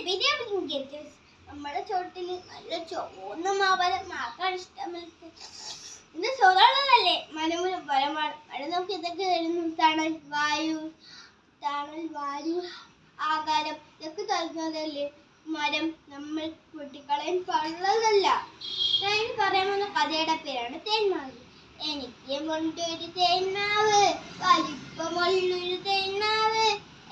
വലിയ നമ്മുടെ ചോട്ടില് നല്ല ചുവന്ന മാവരം മാക്കാൻ ഇഷ്ടമല്ല. ഇത് സ്വതല്ലേ മനമും പരമാണ്. മഴ നമുക്ക് ഇതൊക്കെ തരുന്നു. തണൽ വായു ആകാരം ഇതൊക്കെ തരുന്നതല്ലേ മരം. നമ്മൾ വെട്ടിക്കളയാൻ പാടുള്ളതല്ല. ഞാൻ പറയാമെന്ന കഥയുടെ പേരാണ് തേന്മാവ്. എനിക്ക് കൊണ്ടൊരു തേന്മാവ്, വലിപ്പമുള്ളൊരു തേന്മാവ്,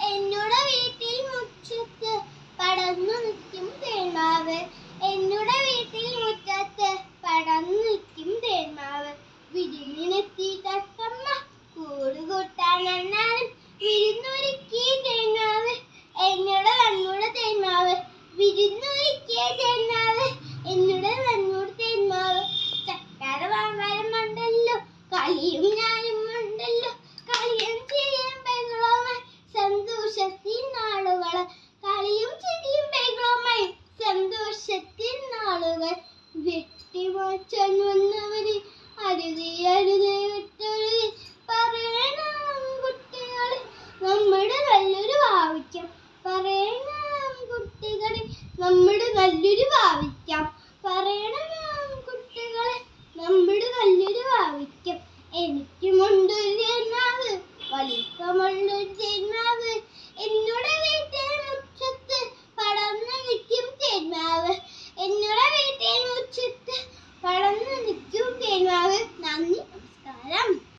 എന്നോട് വീട്ടിൽ മുറ്റത്ത് പടർന്നു നിൽക്കും തേന്മാവ്. എന്നോട് വീട്ടിൽ മുറ്റത്ത് പടർന്നു നിൽക്കും തേന്മാവ്. വിരുന്നിനെത്തി തത്തമ്മ കൂടുകൂട്ടാനെന്നാലും വിരുന്നൊരുക്കിയ തേന്മാവ്. എന്നോട് വന്നൂടെ തേന്മാവ്, വിരുന്നൊരുക്കിയ തേന്മാവ്. എന്നോട് വന്നൂടെ തേന്മാവ്. ചക്കാര വാങ്ങാനും ഉണ്ടല്ലോ, കളിയും ഞാനും ഉണ്ടല്ലോ, കളിയും ചെയ്യാൻ പെങ്ങളുമായി സന്തോഷത്തിൻ നാളുകള്.